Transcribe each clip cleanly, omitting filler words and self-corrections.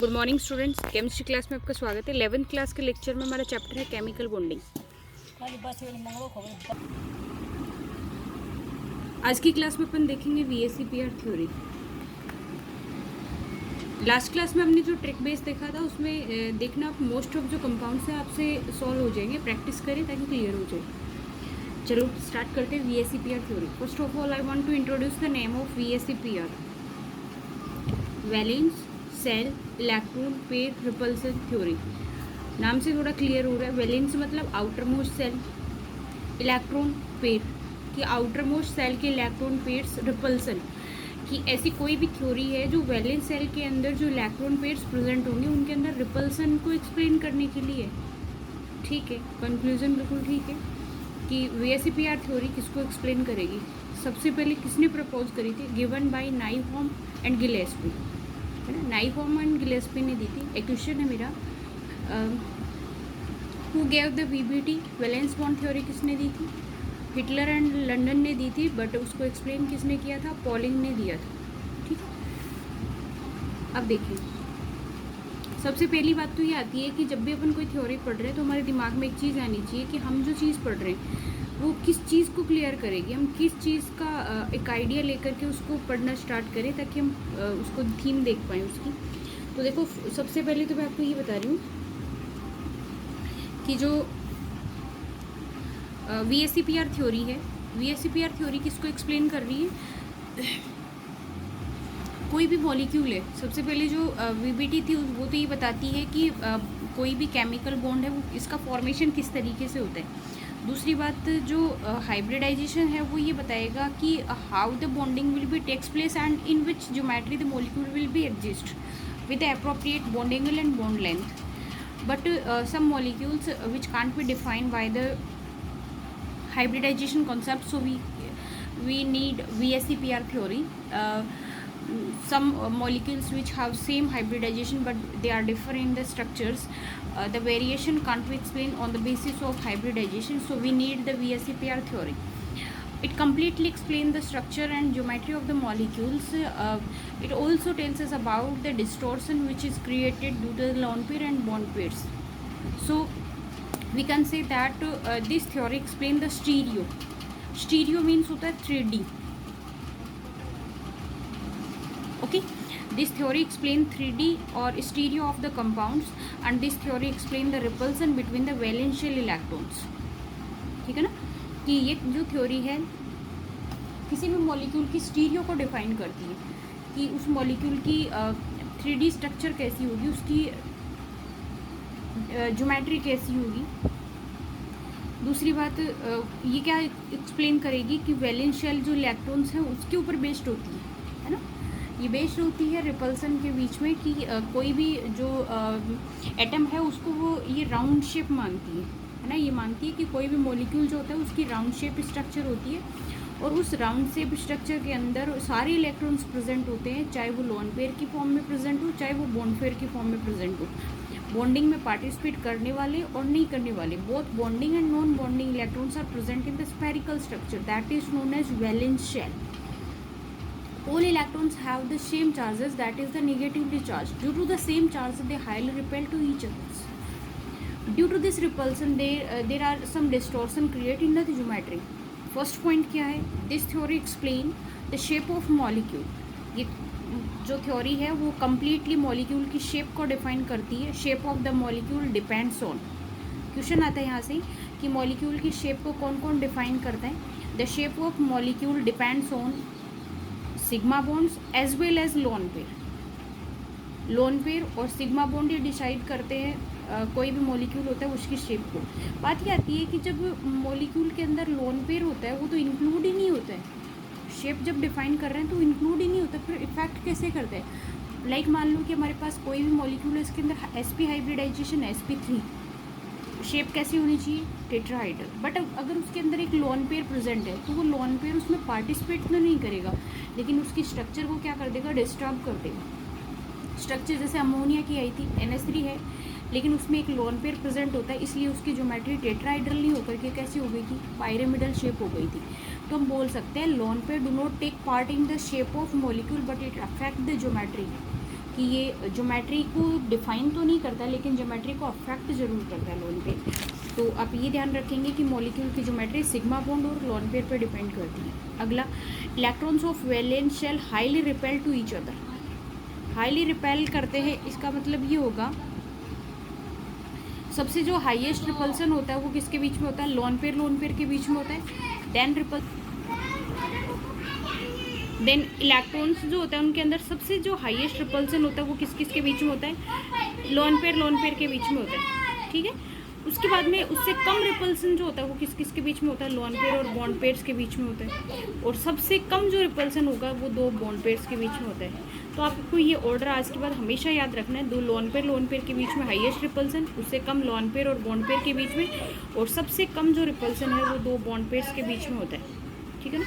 Good morning students, chemistry class में आपका स्वागत है। 11th क्लास के लेक्चर में हमारा चैप्टर है केमिकल बॉन्डिंग। आज की क्लास में अपन देखेंगे VSEPR थ्योरी। लास्ट क्लास में हमने जो ट्रिक बेस देखा था उसमें देखना आप मोस्ट ऑफ जो कंपाउंड्स हैं आपसे सॉल्व हो जाएंगे। प्रैक्टिस करें ताकि क्लियर हो जाए। चलो स्टार्ट करते हैं VSEPR theory. First of all I want to introduce the name of VSEPR। Valence shell electron pair repulsion theory. नाम से थोड़ा क्लियर हो रहा है। वैलेंस मतलब outermost shell, electron pair कि आउटर मोस्ट सेल के इलेक्ट्रॉन पेयर्स रिपल्सन कि ऐसी कोई भी थ्योरी है जो वैलेंस सेल के अंदर जो इलेक्ट्रॉन पेयर्स प्रेजेंट होंगे उनके अंदर रिपल्सन को एक्सप्लेन करने के लिए। ठीक है, कंक्लूजन बिल्कुल ठीक है कि VSEPR थ्योरी किसको एक्सप्लेन करेगी। सबसे पहले किसने प्रपोज करी थी? गिवन बाय नाइहॉम एंड गिलेस्पी, है ना। नाइहॉम एंड गिलेस्पी ने दी थी। एक क्वेश्चन है मेरा, who gave the VBT valence bond theory किसने दी थी? हिटलर एंड लंदन ने दी थी, बट उसको एक्सप्लेन किसने किया था? पॉलिंग ने दिया था। ठीक है, अब देखिए सबसे पहली बात तो ये आती है कि जब भी अपन कोई थ्योरी पढ़ रहे हैं तो हमारे दिमाग में एक चीज़ आनी चाहिए कि हम जो चीज़ पढ़ रहे हैं वो किस चीज़ को क्लियर करेगी। हम किस चीज़ का एक आइडिया लेकर के उसको पढ़ना स्टार्ट करें ताकि हम उसको थीम देख पाएँ उसकी। तो देखो सबसे पहले तो मैं आपको ये बता रही हूँ कि जो VSEPR थ्योरी है, VSEPR थ्योरी किसको एक्सप्लेन कर रही है? कोई भी मॉलिक्यूल है, सबसे पहले जो VBT थी वो तो ये बताती है कि कोई भी केमिकल बॉन्ड है वो इसका फॉर्मेशन किस तरीके से होता है। दूसरी बात जो हाइब्रिडाइजेशन है वो ये बताएगा कि how the bonding will be takes place and in which geometry the molecule will be exist with the appropriate bond angle and bond length. But some molecules which can't be defined by the hybridization concept, so we need VSEPR theory. Some molecules which have same hybridization but they are different in the structures, the variation can't be explained on the basis of hybridization, so we need the VSEPR theory. It completely explains the structure and geometry of the molecules. It also tells us about the distortion which is created due to the lone pair and bond pairs. So we can say that this theory explains the stereo. Stereo means होता है 3D. Okay, this theory explains 3D or stereo of the compounds, and this theory explains the repulsion between the valential electrons. ठीक है ना, कि ये जो theory है किसी भी मॉलिक्यूल की स्टीरियो को डिफाइन करती है कि उस मॉलिक्यूल की 3D स्ट्रक्चर कैसी होगी, उसकी ज्योमेट्री कैसी होगी। दूसरी बात ये क्या एक्सप्लेन करेगी कि वैलेंशियल जो इलेक्ट्रॉन्स हैं उसके ऊपर बेस्ड होती है ना। ये बेस्ड होती है रिपल्सन के बीच में कि कोई भी जो एटम है उसको वो ये राउंड शेप मानती है ना। ये मानती है कि कोई भी मॉलिक्यूल जो होता है उसकी राउंड शेप स्ट्रक्चर होती है और उस राउंड शेप स्ट्रक्चर के अंदर सारे इलेक्ट्रॉन्स प्रेजेंट होते हैं, चाहे वो लोन पेयर की फॉर्म में प्रेजेंट हो चाहे वो बॉन्ड पेयर की फॉर्म में प्रेजेंट हो। बॉन्डिंग में पार्टिसिपेट करने वाले और नहीं करने वाले, both bonding and non bonding electrons are present in the spherical structure that is known as valence shell. All electrons have the same charges, that is the negatively charged. Due to the same charge, they highly repel to each other. Due to this repulsion, there are some distortion created in the geometry. First point क्या है? This theory explain the shape of molecule. ये जो theory है वो completely molecule की shape को define करती है. Shape of the molecule depends on. Question आता है यहाँ से कि मॉलिक्यूल की शेप को कौन कौन डिफाइन करता है? The shape of molecule depends on sigma bonds as well as lone pair. Lone pair और सिग्मा बॉन्ड ये डिसाइड करते हैं कोई भी मॉलिक्यूल होता है उसकी शेप को। बात ये आती है कि जब मॉलिक्यूल के अंदर लोन पेयर होता है वो तो इंक्लूड ही नहीं होता है। शेप जब डिफाइन कर रहे हैं तो इंक्लूड ही नहीं होता, फिर इफेक्ट कैसे करते हैं? लाइक मान लो कि हमारे पास कोई भी मॉलिक्यूल है, इसके अंदर sp हाइब्रिडाइजेशन sp3, शेप कैसी होनी चाहिए? टेट्राहाइड्रल। बट अगर उसके अंदर एक लोन पेयर प्रेजेंट है तो वो लोन पेयर उसमें पार्टिसिपेट तो नहीं करेगा लेकिन उसकी स्ट्रक्चर को क्या कर देगा? डिस्टर्ब कर देगा। स्ट्रक्चर जैसे अमोनिया की आई थी, NH3 है लेकिन उसमें एक लोन पेयर प्रेजेंट होता है इसलिए उसकी ज्योमेट्री टेट्राहाइड्रल नहीं होकर के कैसी हो गई थी? पायरामिडल शेप हो गई थी। तो हम बोल सकते हैं lone pair do not take part in the shape of molecule but it affect the geometry, कि ये ज्योमेट्री को डिफाइन तो नहीं करता लेकिन ज्योमेट्री को अफेक्ट जरूर करता है लोन पेयर। तो आप ये ध्यान रखेंगे कि मॉलिक्यूल की ज्योमेट्री सिग्मा बॉन्ड और लोन पेयर पर डिपेंड करती है। अगला, electrons of valence shell highly repel to each other. Highly repel करते हैं, इसका मतलब ये होगा सबसे जो हाईएस्ट रिपल्सन होता है वो किसके बीच में होता है? लोन पेयर के बीच में होता है। देन इलेक्ट्रॉन्स जो होता है उनके अंदर सबसे जो हाईएस्ट रिपल्सन होता है वो किस के बीच में होता है? लोन पेयर के बीच में होता है। ठीक है, उसके बाद में उससे कम रिपल्सन जो होता है वो किस के बीच में होता है? लोन पेयर और बॉन्ड पेयर्स के बीच में होता है। और सबसे कम जो रिपल्सन होगा वो दो बॉन्ड पेयर्स के बीच में होता है। तो आपको ये ऑर्डर आज के बाद हमेशा याद रखना है। दो लोन पेयर के बीच में हाईएस्ट रिपल्सन, उससे कम लोन पेयर और बॉन्ड पेयर के बीच में, और सबसे कम जो रिपल्सन है वो दो बॉन्ड पेयर्स के बीच में होता है। ठीक है ना,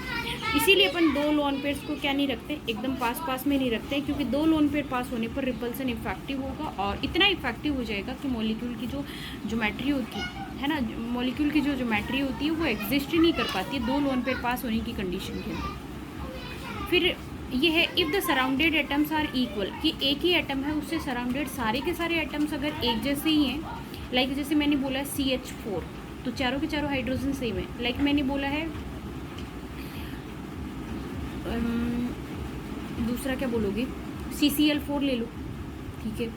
इसीलिए अपन दो लोन पेयर्स को क्या नहीं रखते, एकदम पास में नहीं रखते, क्योंकि दो लोन पेयर पास होने पर रिपल्सन इफेक्टिव होगा और इतना इफेक्टिव हो जाएगा कि मॉलिक्यूल की जो ज्योमेट्री होती है ना, मॉलिक्यूल की जो ज्योमेट्री होती है वो एग्जिस्ट ही नहीं कर पाती है दो लोन पेयर पास होने की कंडीशन के अंदर। फिर ये है if the surrounded atoms are equal, कि एक ही एटम है उससे सराउंडेड सारे के सारे एटम्स अगर एक जैसे ही हैं, लाइक जैसे मैंने बोला है CH4, तो चारों के चारों हाइड्रोजन सेम है। लाइक मैंने बोला है दूसरा क्या बोलोगे, CCl4 ले लो। ठीक है,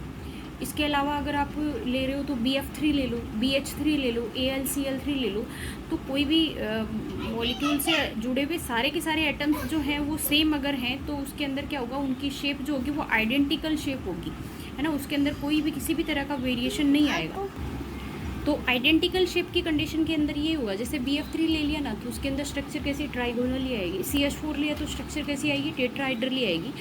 इसके अलावा अगर आप ले रहे हो तो BF3 ले लो, BH3 ले लो, AlCl3 ले लो। तो कोई भी मॉलिक्यूल से जुड़े हुए सारे के सारे एटम्स जो हैं वो सेम अगर हैं तो उसके अंदर क्या होगा, उनकी शेप जो होगी वो आइडेंटिकल शेप होगी, है ना, उसके अंदर कोई भी किसी भी तरह का वेरिएशन नहीं आएगा। तो आइडेंटिकल शेप की कंडीशन के अंदर ये होगा, जैसे BF3 ले लिया ना तो उसके अंदर स्ट्रक्चर कैसी ट्राइगोनली आएगी, CH4 लिया तो स्ट्रक्चर कैसी आएगी, टेट्राहाइड्रली आएगी।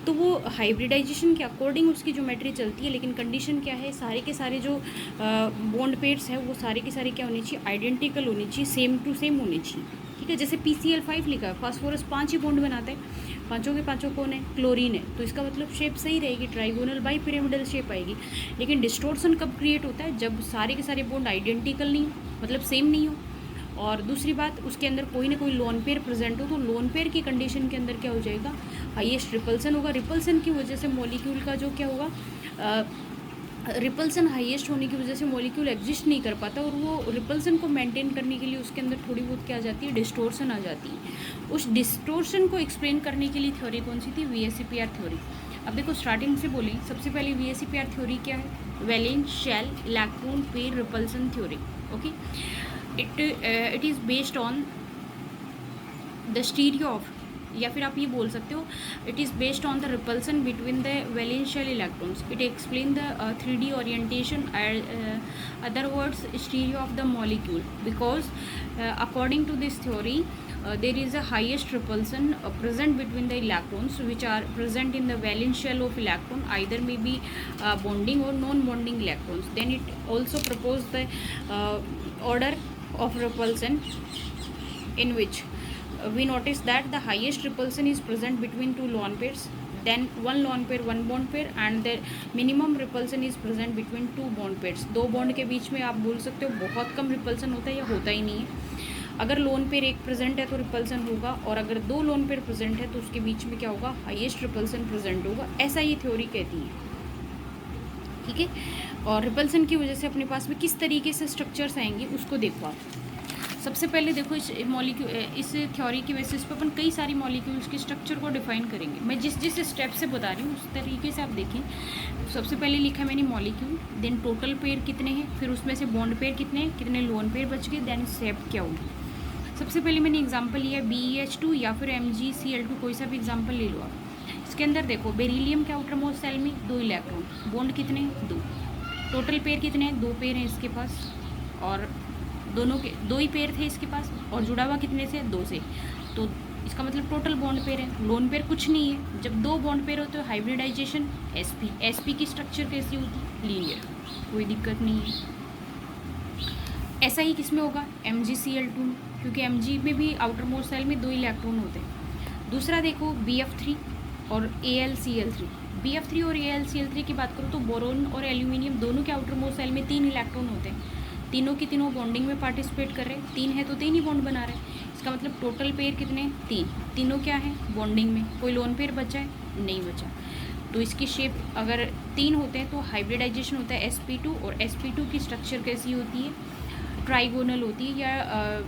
तो वो हाइब्रिडाइजेशन के अकॉर्डिंग उसकी ज्योमेट्री चलती है, लेकिन कंडीशन क्या है, सारे के सारे जो बॉन्ड पेयर्स हैं वो सारे के सारे क्या होनी चाहिए, आइडेंटिकल होनी चाहिए, सेम टू सेम होनी चाहिए। ठीक है, जैसे PCl5 लिखा है, फास्फोरस 5 ही बॉन्ड बनाता है, पांचों के पांचों कौन है, क्लोरीन है, तो इसका मतलब शेप सही रहेगी, ट्राइगोनल बाई पिरामिडल शेप आएगी। लेकिन डिस्टोर्शन कब क्रिएट होता है, जब सारे के सारे बॉन्ड आइडेंटिकल नहीं हो, मतलब सेम नहीं हो, और दूसरी बात उसके अंदर कोई ना कोई लोन पेयर प्रेजेंट हो, तो लोन पेयर की कंडीशन के अंदर क्या हो जाएगा, हाईएस्ट रिपल्सन होगा। रिपल्सन की वजह से मॉलिक्यूल का जो क्या होगा, रिपल्सन हाईएस्ट होने की वजह से मॉलिक्यूल एग्जिस्ट नहीं कर पाता, और वो रिपल्सन को मेंटेन करने के लिए उसके अंदर थोड़ी बहुत क्या आ जाती है, डिस्टोर्शन आ जाती है। उस डिस्टोर्शन को एक्सप्लेन करने के लिए थ्योरी कौन सी थी, VSEPR थ्योरी। अब देखो स्टार्टिंग से बोलें, सबसे पहले VSEPR थ्योरी क्या है, valence shell electron pair repulsion theory. Okay, it is based on the stereo of, या फिर आप ये बोल सकते हो it is based on the repulsion between the valence shell electrons. It explain the 3D orientation, other words stereo of the molecule, because according to this theory there is a highest repulsion present between the electrons which are present in the valence shell of electron, either may be bonding or non-bonding electrons. Then it also proposed the order of repulsion in which we notice that the highest repulsion is present between two lone pairs, then one lone pair one bond pair, and the minimum repulsion is present between two bond pairs. दो bond के बीच में आप बोल सकते हो बहुत कम repulsion होता है या होता ही नहीं है। अगर लोन पेयर एक प्रेजेंट है तो रिपल्सन होगा, और अगर दो लोन पेयर प्रेजेंट है तो उसके बीच में क्या होगा, हाईएस्ट रिपल्सन प्रेजेंट होगा, ऐसा ये थ्योरी कहती है। ठीक है, और रिपल्सन की वजह से अपने पास में किस तरीके से स्ट्रक्चर्स आएंगे उसको देखो आप। सबसे पहले देखो इस थ्योरी की बेसिस पर अपन कई सारी मॉलिक्यूल्स के स्ट्रक्चर को डिफाइन करेंगे। मैं जिस स्टेप से बता रही हूँ उस तरीके से आप देखें। सबसे पहले लिखा मैंने मॉलिक्यूल, देन टोटल पेयर कितने हैं, फिर उसमें से बॉन्ड पेयर कितने हैं, कितने लोन पेयर बच गए, देन स्टेप क्या होगी। सबसे पहले मैंने एग्जांपल लिया BeH2 या फिर MgCl2, कोई सा भी एग्जांपल ले लो आप। इसके अंदर देखो बेरिलियम के आउटर मोस्ट सेल में 2 इलेक्ट्रॉन, बॉन्ड कितने हैं 2, टोटल पेयर कितने हैं 2 पेयर हैं इसके पास, और दोनों के 2 ही पेयर थे इसके पास, और जुड़ा हुआ कितने से 2 से, तो इसका मतलब टोटल बॉन्ड पेयर है। लोन पेयर कुछ नहीं है, जब 2 बॉन्ड पेयर होते हैं हाइब्रिडाइजेशन sp की स्ट्रक्चर कैसी होती, लीनियर, कोई दिक्कत नहीं है। ऐसा ही किस में होगा, MgCl2 में, क्योंकि Mg में भी आउटर मोस्ट सेल में 2 इलेक्ट्रॉन होते हैं। दूसरा देखो BF3 और AlCl3। BF3 और AlCl3 की बात करो तो बोरोन और एल्यूमिनियम दोनों के आउटर मोस्ट सेल में 3 इलेक्ट्रॉन होते हैं, तीनों की तीनों बॉन्डिंग में पार्टिसिपेट कर रहे हैं, 3 है तो 3 ही बॉन्ड बना रहे हैं। इसका मतलब टोटल पेयर कितने, 3, तीनों क्या है बॉन्डिंग में, कोई लोन पेयर बचा है नहीं बचा। तो इसकी शेप अगर 3 होते हैं तो हाइब्रिडाइजेशन होता है sp2, और sp2 की स्ट्रक्चर कैसी होती है, ट्राइगोनल होती है या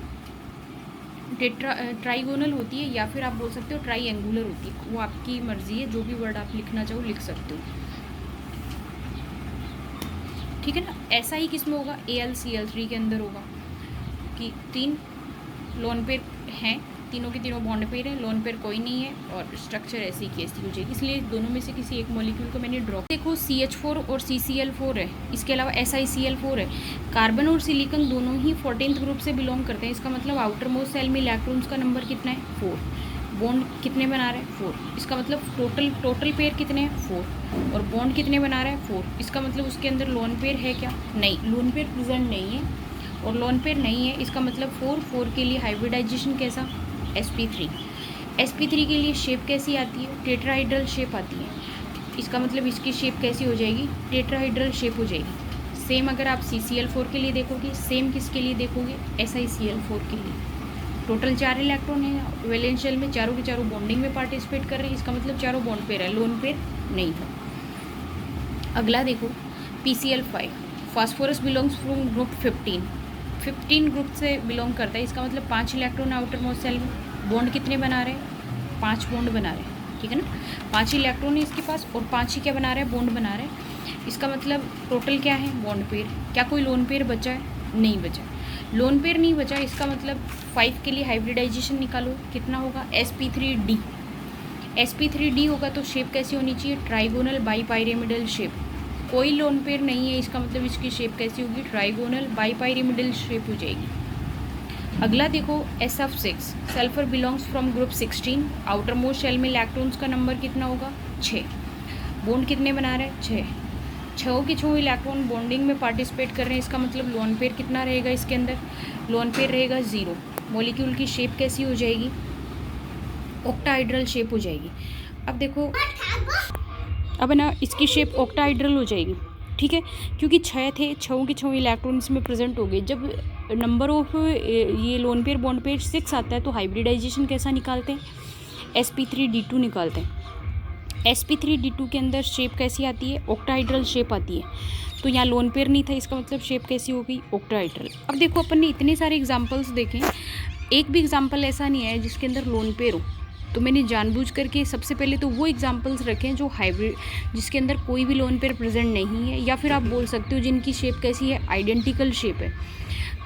ट्राइगोनल होती है, या फिर आप बोल सकते हो ट्राइएंगुलर होती है। वो आपकी मर्जी है, जो भी वर्ड आप लिखना चाहो लिख सकते हो, ठीक है ना। ऐसा ही किस में होगा, AlCl3 के अंदर होगा कि 3 लोन पेयर हैं, तीनों के तीनों बॉन्ड पेयर है, लोन पेयर कोई नहीं है, और स्ट्रक्चर ऐसी की ऐसी हो जाएगी। इसलिए दोनों में से किसी एक मॉलिक्यूल को मैंने ड्रॉप। देखो CH4 और CCl4 है, इसके अलावा SiCl4 है। कार्बन और सिलिकॉन दोनों ही 14th ग्रुप से बिलोंग करते हैं। इसका मतलब आउटर मोस्ट सेल में इलेक्ट्रॉन्स का नंबर कितना है, 4। बॉन्ड कितने बना रहे हैं, 4। इसका मतलब टोटल पेयर कितने हैं, 4। और बॉन्ड कितने बना रहे हैं, 4। इसका मतलब उसके अंदर लोन पेयर है क्या, नहीं, लोन पेयर प्रेजेंट नहीं है, और लोन पेयर नहीं है। इसका मतलब 4 के लिए हाइब्रिडाइजेशन कैसा, sp3। sp3 के लिए शेप कैसी आती है, टेट्राहाइड्रल शेप आती है। इसका मतलब इसकी शेप कैसी हो जाएगी, टेट्राहाइड्रल शेप हो जाएगी। सेम अगर आप CCl4 के लिए देखोगे, सेम किसके लिए देखोगे, SiCl4 के लिए। टोटल 4 इलेक्ट्रॉन है वैलेंस शेल में, चारों के चारों बॉन्डिंग में पार्टिसिपेट कर रहे हैं। इसका मतलब चारों बॉन्ड पेयर है, लोन पेयर नहीं था। अगला देखो PCl5, phosphorus belongs from group 15 group से बिलोंग करता है। इसका मतलब 5 इलेक्ट्रॉन आउटर मोस्ट सेल में, बॉन्ड कितने बना रहे हैं, 5 बॉन्ड बना रहे हैं, ठीक है ना। 5 इलेक्ट्रॉन है इसके पास, और 5 ही क्या बना रहे हैं, बॉन्ड बना रहे हैं। इसका मतलब टोटल क्या है, बॉन्ड पेयर। क्या कोई लोन पेयर बचा है, नहीं बचा, लोन पेयर नहीं बचा। इसका मतलब 5 के लिए हाइब्रिडाइजेशन निकालो, कितना होगा, sp3d। sp3d होगा तो शेप कैसी होनी चाहिए, ट्राइगोनल बाईपाइरेमिडल शेप। कोई लोन पेयर नहीं है, इसका मतलब इसकी शेप कैसी होगी, ट्राइगोनल बाईपाइरेमिडल शेप हो जाएगी। अगला देखो SF6, sulphur belongs from group 16। Outermost shell में इलेक्ट्रॉन्स का नंबर कितना होगा, 6। बॉन्ड कितने बना रहे हैं, 6 के 6 इलेक्ट्रॉन बॉन्डिंग में पार्टिसिपेट कर रहे हैं। इसका मतलब लोन पेयर कितना रहेगा, इसके अंदर लोन पेयर रहेगा 0। मॉलिक्यूल की शेप कैसी हो जाएगी, ऑक्टाहाइड्रल शेप हो जाएगी। अब देखो, अब ना इसकी शेप ऑक्टाहाइड्रल हो जाएगी, ठीक है, क्योंकि 6 थे, 6 के 6 इलेक्ट्रॉन इसमें प्रेजेंट हो गए। जब नंबर ऑफ ये लोन पेयर बॉन्ड पेयर 6 आता है तो हाइब्रिडाइजेशन कैसा निकालते हैं, sp3d2 निकालते हैं। sp3d2 के अंदर शेप कैसी आती है, ऑक्टाहाइड्रल शेप आती है। तो यहाँ लोन पेयर नहीं था, इसका मतलब शेप कैसी हो गई, ऑक्टाहाइड्रल। अब देखो अपन ने इतने सारे एग्जाम्पल्स देखे, एक भी एग्जाम्पल ऐसा नहीं है जिसके अंदर लोन पेयर हो। तो मैंने जानबूझ करके सबसे पहले तो वो एग्जांपल्स रखें जो हाइब्रिड, जिसके अंदर कोई भी लोन पेयर प्रेजेंट नहीं है, या फिर आप बोल सकते हो जिनकी शेप कैसी है, आइडेंटिकल शेप है।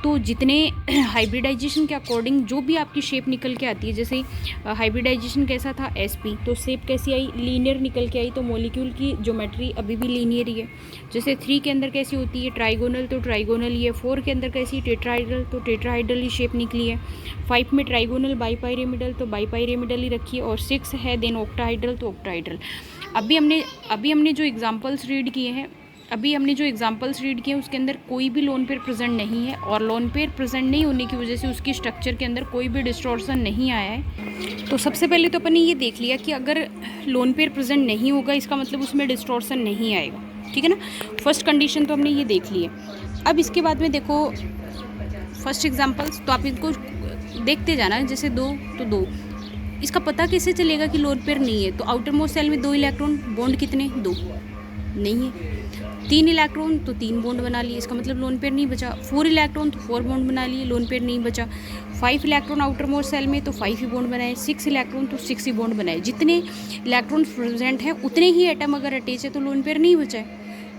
तो जितने हाइब्रिडाइजेशन के अकॉर्डिंग जो भी आपकी शेप निकल के आती है, जैसे हाइब्रिडाइजेशन कैसा था sp, तो शेप कैसी आई, लीनियर निकल के आई। तो मॉलिक्यूल की ज्योमेट्री अभी भी लीनियर ही है। जैसे 3 के अंदर कैसी होती है, ट्राइगोनल, तो ट्राइगोनल ही है। 4 के अंदर कैसी, टेट्राहाइड्रल, तो टेट्राहाइड्रल ही शेप निकली है। 5 में ट्राइगोनल बाईपाइरेमिडल, तो बाईपाइरेमिडल ही रखी है। और 6 है देन ऑक्टाहाइड्रल, तो ऑक्टाहाइड्रल। अभी हमने जो एग्जाम्पल्स रीड किए हैं, उसके अंदर कोई भी लोन पेयर प्रेजेंट नहीं है, और लोन पेयर प्रेजेंट नहीं होने की वजह से उसकी स्ट्रक्चर के अंदर कोई भी डिस्टॉर्शन नहीं आया है। तो सबसे पहले तो अपन ने ये देख लिया कि अगर लोन पेयर प्रेजेंट नहीं होगा, इसका मतलब उसमें डिस्टॉर्शन नहीं आएगा, ठीक है ना। फर्स्ट कंडीशन तो हमने ये देख ली है। अब इसके बाद में देखो फर्स्ट एग्जाम्पल्स, तो आप इनको देखते जाना, जैसे 2 तो 2। इसका पता कैसे चलेगा कि लोन पेयर नहीं है, तो आउटर मोस्ट सेल में 2 इलेक्ट्रॉन, बॉन्ड कितने, 2 नहीं है। 3 इलेक्ट्रॉन, तो 3 बॉन्ड बना लिए, इसका मतलब लोन पेयर नहीं बचा। 4 इलेक्ट्रॉन, तो 4 बॉन्ड बना लिए, लोन पेयर नहीं बचा। 5 इलेक्ट्रॉन आउटर मोस्ट सेल में, तो 5 ही बॉन्ड बनाए। 6 इलेक्ट्रॉन, तो 6 ही बॉन्ड बनाए। जितने इलेक्ट्रॉन प्रेजेंट हैं उतने ही एटम अगर अटैच है तो लोन पेयर नहीं बचा है,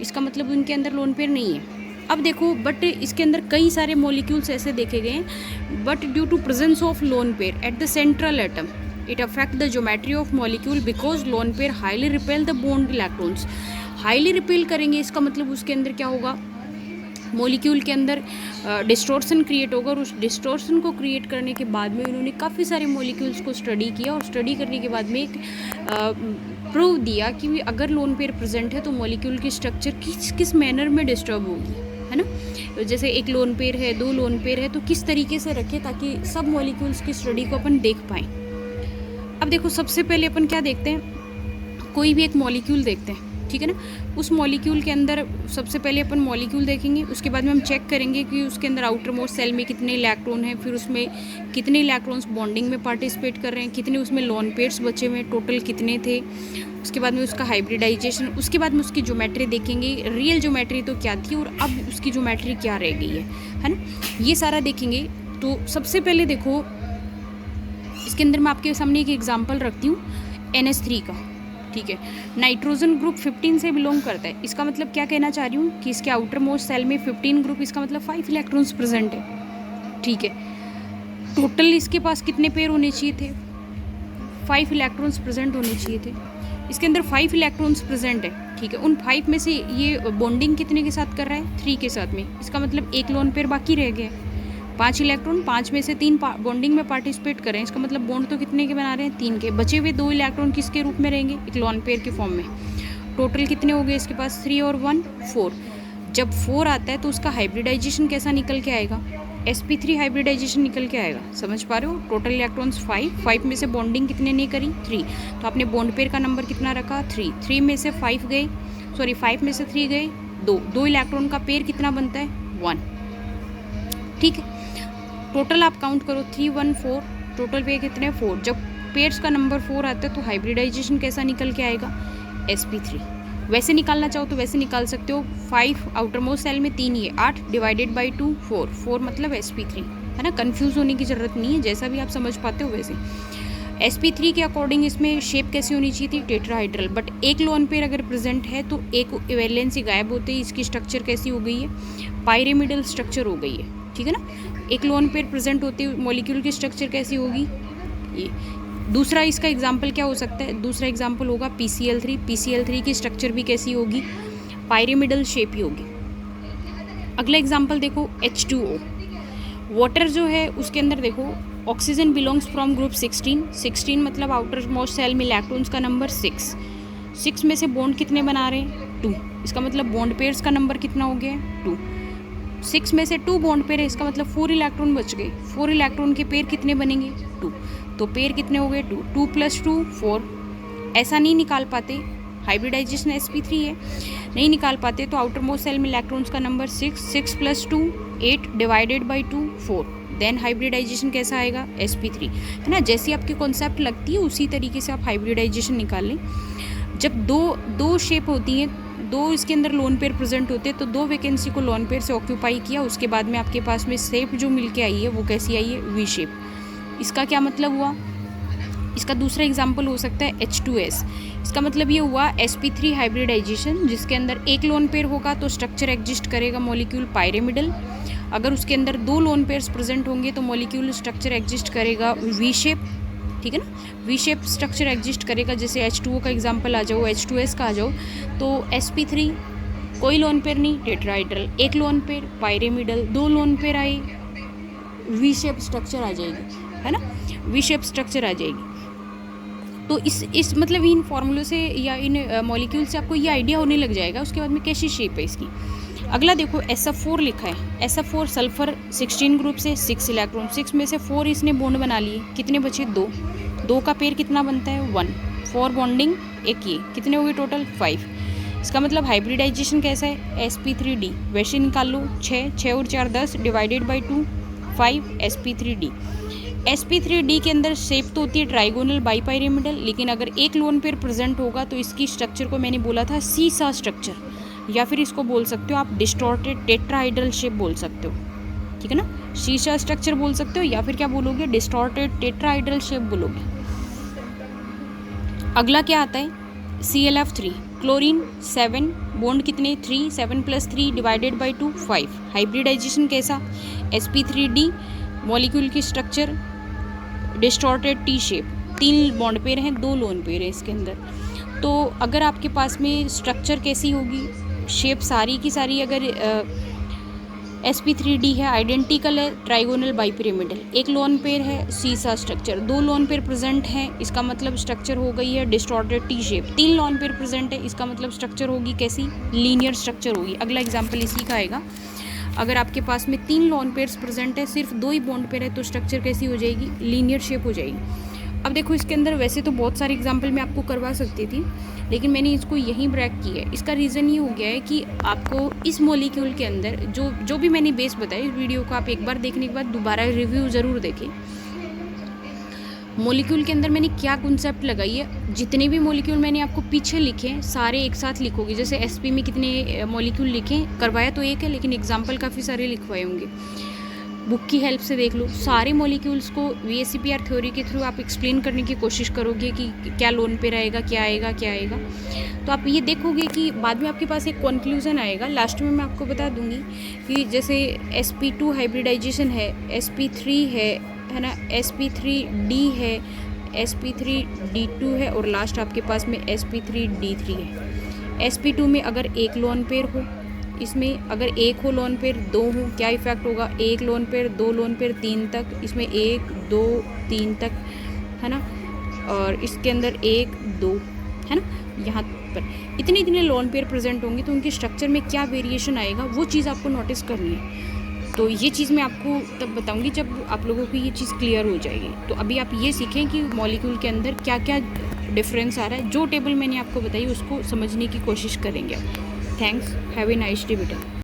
इसका मतलब उनके अंदर लोन पेयर नहीं है। अब देखो, बट इसके अंदर कई सारे मॉलिक्यूल्स ऐसे देखे गए हैं, but due to presence of lone pair at the central atom it affect the geometry of molecule because lone pair highly repel the bond electrons. Highly repel करेंगे, इसका मतलब उसके अंदर क्या होगा, मॉलिक्यूल के अंदर डिस्टॉर्शन क्रिएट होगा। और उस डिस्टॉर्शन को क्रिएट करने के बाद में उन्होंने काफ़ी सारे मॉलिक्यूल्स को स्टडी किया, और स्टडी करने के बाद में एक प्रूव दिया कि अगर लोन पेयर प्रेजेंट है तो मॉलिक्यूल की स्ट्रक्चर किस मैनर में डिस्टर्ब होगी, है ना। जैसे एक लोन पेयर है, 2 लोन पेयर है, तो किस तरीके से रखें ताकि सब मॉलिक्यूल्स की स्टडी को अपन देख पाएँ। अब देखो, सबसे पहले अपन क्या देखते हैं, कोई भी एक मॉलिक्यूल देखते हैं, ठीक है ना। उस मॉलिक्यूल के अंदर सबसे पहले अपन मॉलिक्यूल देखेंगे, उसके बाद में हम चेक करेंगे कि उसके अंदर आउटर मोस्ट सेल में कितने इलेक्ट्रॉन हैं, फिर उसमें कितने इलेक्ट्रॉन्स बॉन्डिंग में पार्टिसिपेट कर रहे हैं, कितने उसमें लोन पेयर्स बचे हुए हैं, टोटल कितने थे, उसके बाद में उसका हाइब्रिडाइजेशन, उसके बाद में उसकी ज्योमेट्री देखेंगे, रियल ज्योमेट्री तो क्या थी और अब उसकी ज्योमेट्री क्या रह गई है ना, ये सारा देखेंगे। तो सबसे पहले देखो इसके अंदर मैं आपके सामने एक एग्जांपल रखती हूँ NH3 का, ठीक है। नाइट्रोजन ग्रुप 15 से बिलोंग करता है, इसका मतलब क्या कहना चाह रही हूँ कि इसके आउटर मोस्ट सेल में 15 ग्रुप, इसका मतलब 5 इलेक्ट्रॉन्स प्रेजेंट है, ठीक है। टोटल इसके पास कितने पेयर होने चाहिए थे, 5 इलेक्ट्रॉन्स प्रेजेंट होने चाहिए थे, इसके अंदर 5 इलेक्ट्रॉन्स प्रेजेंट है, ठीक है। उन 5 में से ये बॉन्डिंग कितने के साथ कर रहा है, 3 के साथ में, इसका मतलब एक लोन पेयर बाकी रह गया, 5 इलेक्ट्रॉन, 5 में से 3 बॉन्डिंग में पार्टिसिपेट कर रहे हैं, इसका मतलब बॉन्ड तो कितने के बना रहे हैं, 3 के। बचे हुए 2 इलेक्ट्रॉन किसके रूप में रहेंगे, एक लोन पेयर के फॉर्म में। टोटल कितने हो गए इसके पास, 3 और 1 4। जब 4 आता है तो उसका हाइब्रिडाइजेशन कैसा निकल के आएगा, sp3 हाइब्रिडाइजेशन निकल के आएगा, समझ पा रहे हो। टोटल इलेक्ट्रॉन्स 5 में से बॉन्डिंग कितने ने करी, 3, तो आपने बॉन्ड पेयर का नंबर कितना रखा, 3 में से 5 गए, सॉरी 5 में से 3 गए, 2 इलेक्ट्रॉन का पेयर कितना बनता है, 1, ठीक है। टोटल आप काउंट करो 3 1 4, टोटल पेयर कितने 4। जब पेयर्स का नंबर 4 आता है तो हाइब्रिडाइजेशन कैसा निकल के आएगा, sp3। वैसे निकालना चाहो तो वैसे निकाल सकते हो, 5 आउटर मोस्ट सेल में 3 ये 8 डिवाइडेड बाई 2 4 मतलब sp3, है ना। कंफ्यूज होने की ज़रूरत नहीं है, जैसा भी आप समझ पाते हो वैसे। sp3 के अकॉर्डिंग इसमें शेप कैसी होनी चाहिए थी, टेट्राहाइड्रल, बट एक लोन पेयर अगर प्रेजेंट है तो एक वैलेंसी गायब होते ही इसकी स्ट्रक्चर कैसी हो गई है, पायरेमिडल स्ट्रक्चर हो गई है, ठीक है ना। एक लोन पेयर प्रेजेंट होते हुए मॉलिक्यूल की स्ट्रक्चर कैसी होगी ये। दूसरा इसका एग्जाम्पल क्या हो सकता है, दूसरा एग्जाम्पल होगा PCl3 की स्ट्रक्चर भी कैसी होगी, पायरेमिडल शेप ही होगी। अगला एग्जाम्पल देखो H2O, वाटर जो है उसके अंदर देखो ऑक्सीजन बिलोंग्स फ्रॉम ग्रुप 16 मतलब आउटर मोस्ट सेल में इलेक्ट्रॉन्स का नंबर 6 में से बॉन्ड कितने बना रहे हैं, 2, इसका मतलब बॉन्ड पेयर्स का नंबर कितना हो गया, 2। 6 में से 2 बॉन्ड पेयर है, इसका मतलब 4 इलेक्ट्रॉन बच गए, 4 इलेक्ट्रॉन के पेयर कितने बनेंगे, 2, तो पेयर कितने हो गए, 2 + 2 4। ऐसा नहीं निकाल पाते, हाइब्रिडाइजेशन sp3 है, नहीं निकाल पाते तो आउटर मोस्ट सेल में इलेक्ट्रॉन्स का number 6 + 2 8 divided by 2 4, then hybridization कैसा आएगा, sp3, है ना। जैसी आपकी कॉन्सेप्ट लगती है उसी तरीके से आप हाइब्रिडाइजेशन निकाल लें। जब दो शेप होती हैं, 2 इसके अंदर लोन पेयर प्रेजेंट होते हैं, तो 2 वैकेंसी को लोन पेयर से ऑक्यूपाई किया, उसके बाद में आपके पास में शेप जो मिल के आई है वो कैसी आई है, वी शेप। इसका क्या मतलब हुआ, इसका दूसरा एग्जाम्पल हो सकता है H2S, इसका मतलब ये हुआ sp3 हाइब्रिडाइजेशन, जिसके अंदर एक लोन पेयर होगा तो स्ट्रक्चर एग्जिस्ट करेगा मॉलिक्यूल पायरेमिडल, अगर उसके अंदर 2 लोन पेयर्स प्रेजेंट होंगे तो मॉलिक्यूल स्ट्रक्चर एग्जिस्ट करेगा वी शेप, ठीक है ना, वी शेप स्ट्रक्चर एग्जिस्ट करेगा। जैसे H2O का एग्जाम्पल आ जाओ, H2S का आ जाओ, तो sp3 कोई लोन पेयर नहीं, टेट्राहाइड्रल, एक लोन पेयर पायरेमिडल, 2 लोन पेयर आए, वी शेप स्ट्रक्चर आ जाएगी, है ना, वी शेप स्ट्रक्चर आ जाएगी। तो इस मतलब इन फॉर्मूलों से या इन मॉलिक्यूल से आपको ये आइडिया होने लग जाएगा उसके बाद में कैसी शेप है इसकी। अगला देखो SF4 लिखा है, SF4 सल्फर 16 ग्रुप से 6 इलेक्ट्रॉन, 6 में से 4 इसने बॉन्ड बना लिए, कितने बचे, 2 का पेयर कितना बनता है, 1, 4 बॉन्डिंग, एक ये, कितने हो गए टोटल 5। इसका मतलब हाइब्रिडाइजेशन कैसा है, sp3d, वैसे निकाल लो, 6 और 4 10 डिवाइडेड बाई 2 5 sp3d। sp3d के अंदर शेप तो होती है ट्राइगोनल बाईपायरेमिडल, लेकिन अगर एक लोन पेयर प्रेजेंट होगा तो इसकी स्ट्रक्चर को मैंने बोला था सीसा स्ट्रक्चर, या फिर इसको बोल सकते हो आप डिस्टॉर्टेड टेट्राहाइड्रल शेप बोल सकते हो, ठीक है ना, सीसा स्ट्रक्चर बोल सकते हो या फिर क्या बोलोगे, डिस्टॉर्टेड टेट्राहाइड्रल शेप बोलोगे। अगला क्या आता है ClF3, क्लोरीन 7, बॉन्ड कितने 3, 7 + 3 डिवाइडेड बाई 2 5, हाइब्रिडाइजेशन कैसा, sp3d, मॉलिक्यूल की structure distorted T shape, 3 bond pair हैं, 2 लोन पेयर हैं इसके अंदर। तो अगर आपके पास में स्ट्रक्चर कैसी होगी, शेप सारी की सारी अगर sp3d है, आइडेंटिकल है, ट्राइगोनल बाईपिरामिडल, एक लोन पेयर है, सीसा स्ट्रक्चर, 2 लोन पेयर प्रेजेंट हैं, इसका मतलब स्ट्रक्चर हो गई है distorted T shape, 3 lone pair present है, इसका मतलब स्ट्रक्चर होगी कैसी, लीनियर स्ट्रक्चर होगी। अगला एग्जाम्पल इसी का आएगा, अगर आपके पास में 3 लोन पेयर्स प्रेजेंट है, सिर्फ 2 ही बॉन्ड पेयर है, तो स्ट्रक्चर कैसी हो जाएगी, लीनियर शेप हो जाएगी। अब देखो इसके अंदर वैसे तो बहुत सारे एग्जाम्पल मैं आपको करवा सकती थी, लेकिन मैंने इसको यहीं ब्रेक किया है। इसका रीज़न ये हो गया है कि आपको इस मॉलिक्यूल के अंदर जो भी मैंने बेस बताया, इस वीडियो को आप एक बार देखने के बाद दोबारा रिव्यू ज़रूर देखें। मॉलिक्यूल के अंदर मैंने क्या कॉन्सेप्ट लगाई है, जितने भी मॉलिक्यूल मैंने आपको पीछे लिखे हैं सारे एक साथ लिखोगे। जैसे एसपी में कितने मॉलिक्यूल लिखे, करवाया तो एक है, लेकिन एग्जाम्पल काफ़ी सारे लिखवाए होंगे। बुक की हेल्प से देख लो, सारे मॉलिक्यूल्स को VSEPR थ्योरी के थ्रू आप एक्सप्लेन करने की कोशिश करोगे कि क्या लोन पे रहेगा, क्या आएगा, क्या आएगा। तो आप ये देखोगे कि बाद में आपके पास एक कंक्लूजन आएगा। लास्ट में मैं आपको बता दूंगी कि जैसे sp2 हाइब्रिडाइजेशन है, sp3 है ना, sp3d है, sp3d2 है, और लास्ट आपके पास में sp3d3 है। sp2 में अगर एक लोन पेयर हो, इसमें अगर एक हो लोन पेयर, दो हो, क्या इफेक्ट होगा, एक लोन पेयर, दो लोन पेयर, 3 तक, इसमें 1 2 3 तक, है ना, और इसके अंदर 1 2, है ना, यहाँ पर इतने लोन पेयर प्रेजेंट होंगे तो उनके स्ट्रक्चर में क्या वेरिएशन आएगा वो चीज़ आपको नोटिस करनी है। तो ये चीज़ मैं आपको तब बताऊंगी जब आप लोगों को ये चीज़ क्लियर हो जाएगी। तो अभी आप ये सीखें कि मॉलिक्यूल के अंदर क्या क्या डिफरेंस आ रहा है। जो टेबल मैंने आपको बताई उसको समझने की कोशिश करेंगे आप। Thanks, have a nice day बेटा।